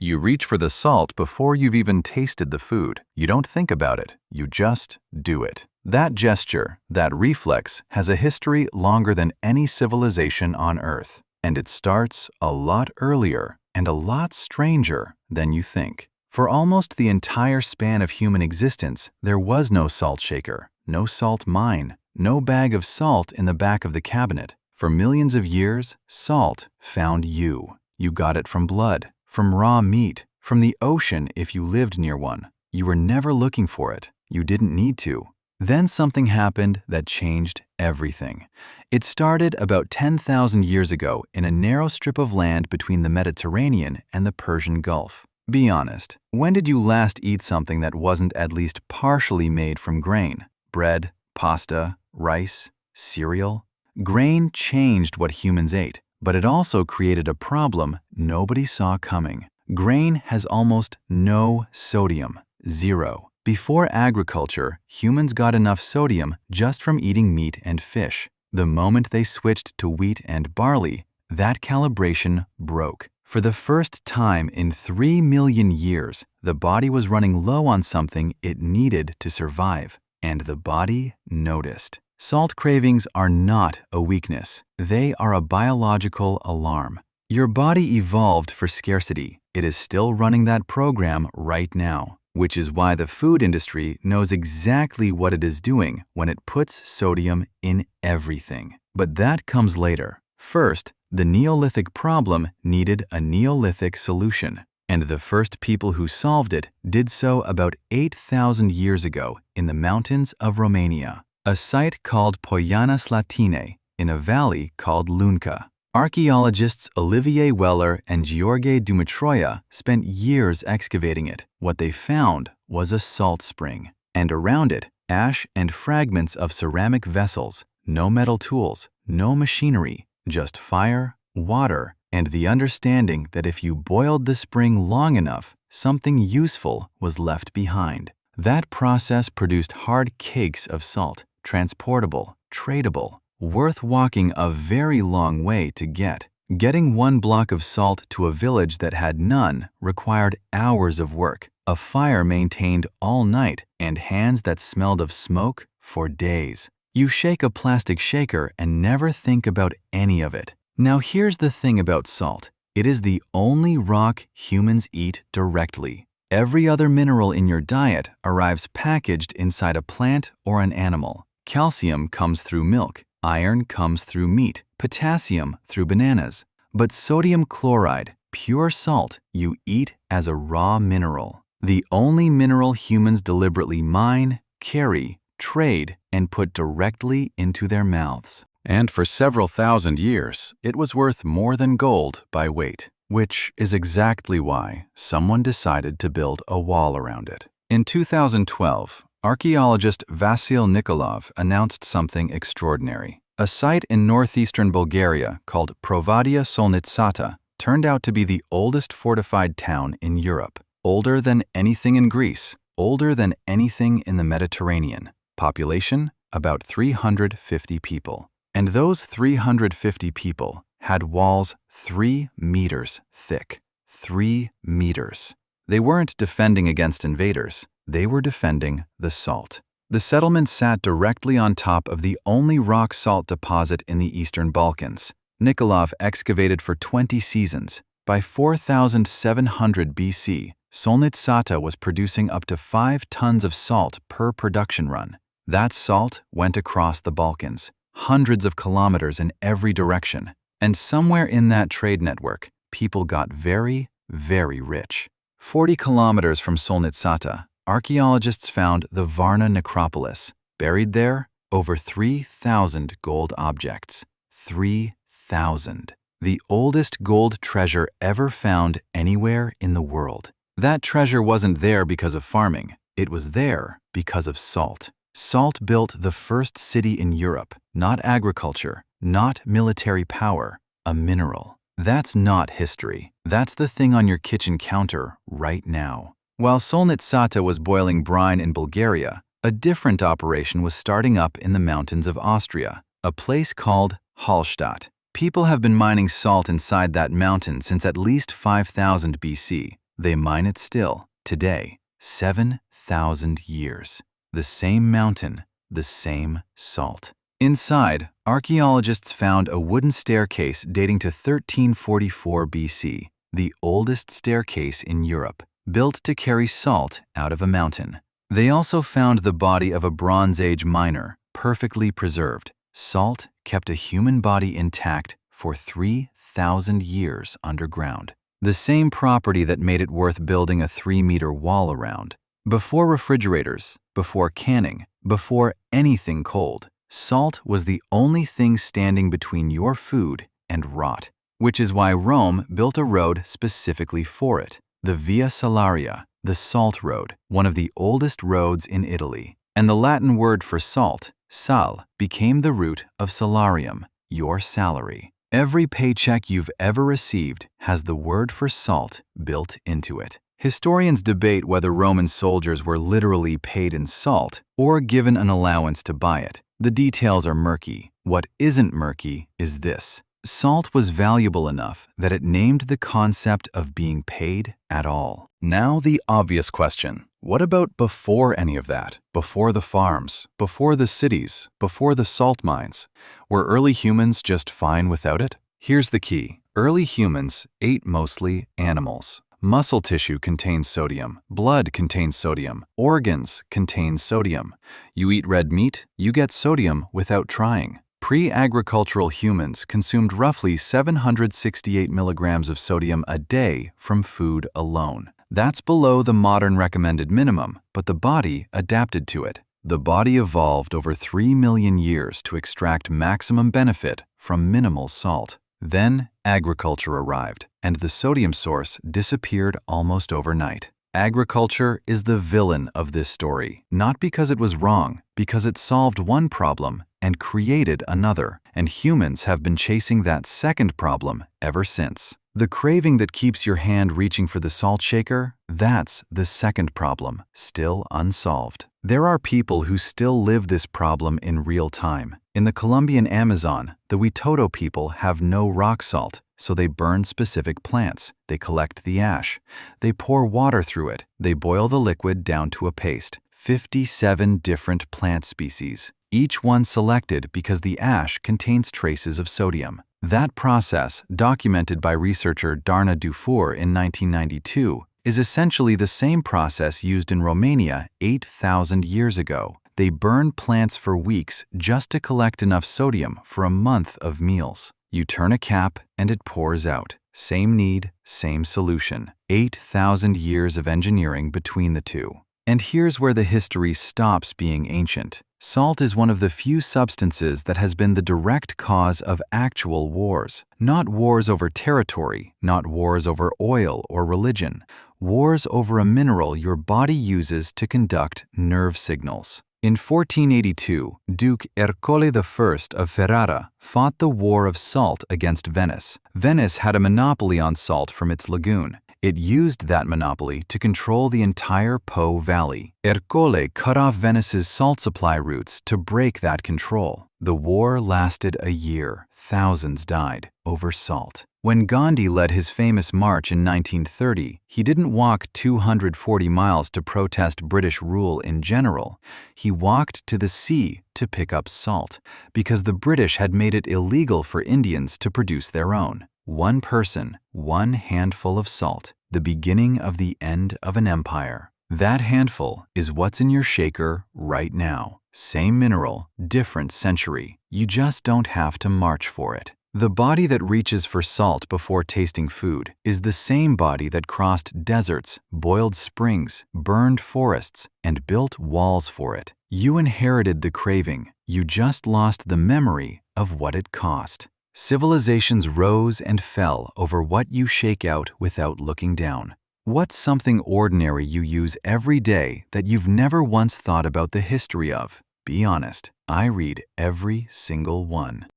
You reach for the salt before you've even tasted the food. You don't think about it, you just do it. That gesture, that reflex, has a history longer than any civilization on Earth. And it starts a lot earlier and a lot stranger than you think. For almost the entire span of human existence, there was no salt shaker, no salt mine, no bag of salt in the back of the cabinet. For millions of years, salt found you. You got it from blood, from raw meat, from the ocean if you lived near one. You were never looking for it. You didn't need to. Then something happened that changed everything. It started about 10,000 years ago in a narrow strip of land between the Mediterranean and the Persian Gulf. Be honest, when did you last eat something that wasn't at least partially made from grain? Bread, pasta, rice, cereal? Grain changed what humans ate, but it also created a problem nobody saw coming. Grain has almost no sodium, zero. Before agriculture, humans got enough sodium just from eating meat and fish. The moment they switched to wheat and barley, that calibration broke. For the first time in 3 million years, the body was running low on something it needed to survive, and the body noticed. Salt cravings are not a weakness. They are a biological alarm. Your body evolved for scarcity. It is still running that program right now, which is why the food industry knows exactly what it is doing when it puts sodium in everything. But that comes later. First, the Neolithic problem needed a Neolithic solution, and the first people who solved it did so about 8,000 years ago in the mountains of Romania, a site called Poiana Slatinei in a valley called Lunca. Archaeologists Olivier Weller and Gheorghe Dumitroia spent years excavating it. What they found was a salt spring, and around it, ash and fragments of ceramic vessels, no metal tools, no machinery, just fire, water, and the understanding that if you boiled the spring long enough, something useful was left behind. That process produced hard cakes of salt, transportable, tradable, worth walking a very long way to get. Getting one block of salt to a village that had none required hours of work, a fire maintained all night, and hands that smelled of smoke for days. You shake a plastic shaker and never think about any of it. Now here's the thing about salt. It is the only rock humans eat directly. Every other mineral in your diet arrives packaged inside a plant or an animal. Calcium comes through milk. Iron comes through meat. Potassium through bananas. But sodium chloride, pure salt, you eat as a raw mineral. The only mineral humans deliberately mine, carry, trade, and put directly into their mouths. And for several thousand years, it was worth more than gold by weight, which is exactly why someone decided to build a wall around it. In 2012, archaeologist Vasil Nikolov announced something extraordinary. A site in northeastern Bulgaria called Provadia Solnitsata turned out to be the oldest fortified town in Europe. Older than anything in Greece, older than anything in the Mediterranean. Population, about 350 people. And those 350 people had walls 3 meters thick. 3 meters. They weren't defending against invaders. They were defending the salt. The settlement sat directly on top of the only rock salt deposit in the Eastern Balkans. Nikolov excavated for 20 seasons. By 4700 BC, Solnitsata was producing up to 5 tons of salt per production run. That salt went across the Balkans, hundreds of kilometers in every direction. And somewhere in that trade network, people got very, very rich. 40 kilometers from Solnitsata, archaeologists found the Varna necropolis. Buried there, over 3,000 gold objects. 3,000. The oldest gold treasure ever found anywhere in the world. That treasure wasn't there because of farming. It was there because of salt. Salt built the first city in Europe, not agriculture, not military power, a mineral. That's not history. That's the thing on your kitchen counter right now. While Solnitsata was boiling brine in Bulgaria, a different operation was starting up in the mountains of Austria, a place called Hallstatt. People have been mining salt inside that mountain since at least 5000 BC. They mine it still, today, 7,000 years. The same mountain, the same salt. Inside, archaeologists found a wooden staircase dating to 1344 BC, the oldest staircase in Europe, built to carry salt out of a mountain. They also found the body of a Bronze Age miner, perfectly preserved. Salt kept a human body intact for 3,000 years underground. The same property that made it worth building a 3-meter wall around. Before refrigerators, before canning, before anything cold, salt was the only thing standing between your food and rot, which is why Rome built a road specifically for it, the Via Salaria, the Salt Road, one of the oldest roads in Italy. And the Latin word for salt, sal, became the root of salarium, your salary. Every paycheck you've ever received has the word for salt built into it. Historians debate whether Roman soldiers were literally paid in salt or given an allowance to buy it. The details are murky. What isn't murky is this. Salt was valuable enough that it named the concept of being paid at all. Now the obvious question. What about before any of that? Before the farms, before the cities, before the salt mines? Were early humans just fine without it? Here's the key. Early humans ate mostly animals. Muscle tissue contains sodium. Blood contains sodium. Organs contain sodium. You eat red meat, you get sodium without trying. Pre-agricultural humans consumed roughly 768 milligrams of sodium a day from food alone. That's below the modern recommended minimum, but the body adapted to it. The body evolved over 3 million years to extract maximum benefit from minimal salt. Then agriculture arrived, and the sodium source disappeared almost overnight. Agriculture is the villain of this story, not because it was wrong, because it solved one problem and created another, and humans have been chasing that second problem ever since. The craving that keeps your hand reaching for the salt shaker, that's the second problem, still unsolved. There are people who still live this problem in real time. In the Colombian Amazon, the Witoto people have no rock salt, so they burn specific plants. They collect the ash. They pour water through it. They boil the liquid down to a paste. 57 different plant species, each one selected because the ash contains traces of sodium. That process, documented by researcher Darna Dufour in 1992, is essentially the same process used in Romania 8,000 years ago. They burn plants for weeks just to collect enough sodium for a month of meals. You turn a cap and it pours out. Same need, same solution. 8,000 years of engineering between the two. And here's where the history stops being ancient. Salt is one of the few substances that has been the direct cause of actual wars. Not wars over territory, not wars over oil or religion. Wars over a mineral your body uses to conduct nerve signals. In 1482, Duke Ercole I of Ferrara fought the War of Salt against Venice. Venice had a monopoly on salt from its lagoon. It used that monopoly to control the entire Po Valley. Ercole cut off Venice's salt supply routes to break that control. The war lasted a year. Thousands died over salt. When Gandhi led his famous march in 1930, he didn't walk 240 miles to protest British rule in general. He walked to the sea to pick up salt, because the British had made it illegal for Indians to produce their own. One person, one handful of salt, the beginning of the end of an empire. That handful is what's in your shaker right now. Same mineral, different century. You just don't have to march for it. The body that reaches for salt before tasting food is the same body that crossed deserts, boiled springs, burned forests, and built walls for it. You inherited the craving. You just lost the memory of what it cost. Civilizations rose and fell over what you shake out without looking down. What's something ordinary you use every day that you've never once thought about the history of? Be honest, I read every single one.